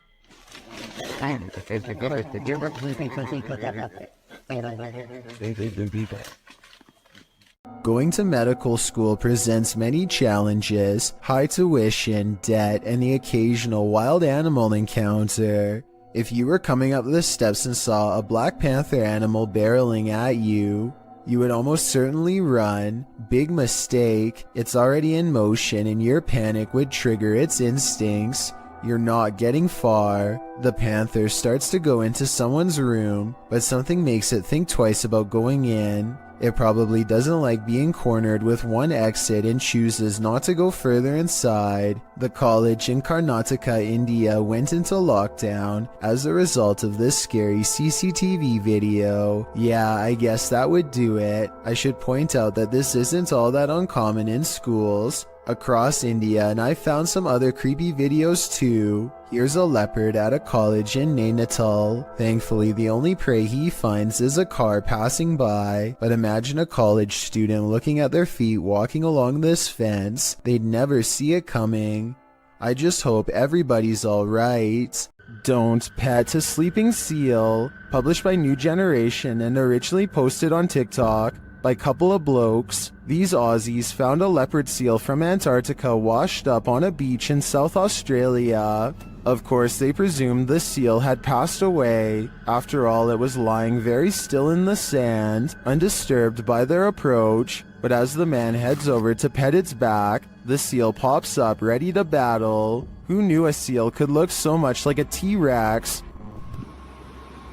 Going to medical school presents many challenges: high tuition, debt, and the occasional wild animal encounter. If you were coming up the steps and saw a Black Panther animal barreling at you, you would almost certainly run. Big mistake. It's already in motion and your panic would trigger its instincts. You're not getting far. The panther starts to go into someone's room, but something makes it think twice about going in. It probably doesn't like being cornered with one exit and chooses not to go further inside. The college in Karnataka, India went into lockdown as a result of this scary CCTV video. Yeah, I guess that would do it. I should point out that this isn't all that uncommon in schools across India, and I found some other creepy videos too. Here's a leopard at a college in Nainital. Thankfully, the only prey he finds is a car passing by, but imagine a college student looking at their feet walking along this fence. They'd never see it coming. I just hope everybody's alright. Don't Pet a Sleeping Seal, published by New Generation and originally posted on TikTok by a couple of blokes. These Aussies found a leopard seal from Antarctica washed up on a beach in South Australia. Of course, they presumed the seal had passed away. After all, it was lying very still in the sand, undisturbed by their approach. But as the man heads over to pet its back, the seal pops up ready to battle. Who knew a seal could look so much like a T-Rex?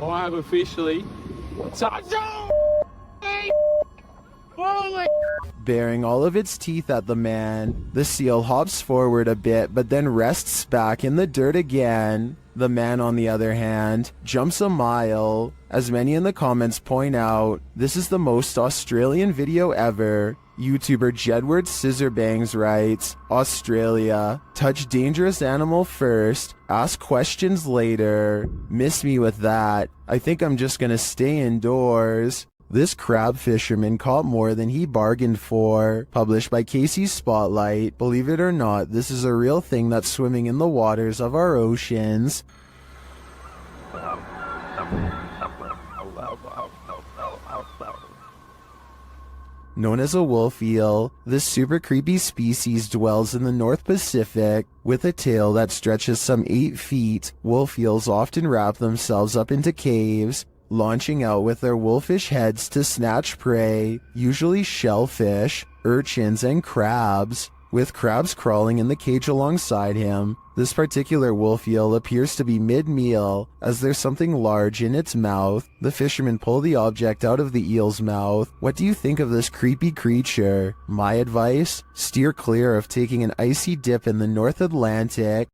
I have officially... Baring all of its teeth at the man, the seal hops forward a bit but then rests back in the dirt again. The man, on the other hand, jumps a mile. As many in the comments point out, this is the most Australian video ever. YouTuber Jedward Scissorbangs writes, "Australia, touch dangerous animal first, ask questions later. Miss me with that. I think I'm just gonna stay indoors." This crab fisherman caught more than he bargained for. Published by Casey's Spotlight. Believe it or not, this is a real thing that's swimming in the waters of our oceans. Known as a wolf eel, this super creepy species dwells in the North Pacific. With a tail that stretches some 8 feet, wolf eels often wrap themselves up into caves, launching out with their wolfish heads to snatch prey, usually shellfish, urchins, and crabs. with crabs crawling in the cage alongside him. This particular wolf eel appears to be mid-meal, as there's something large in its mouth. The fishermen pull the object out of the eel's mouth. What do you think of this creepy creature? My advice? Steer clear of taking an icy dip in the North Atlantic.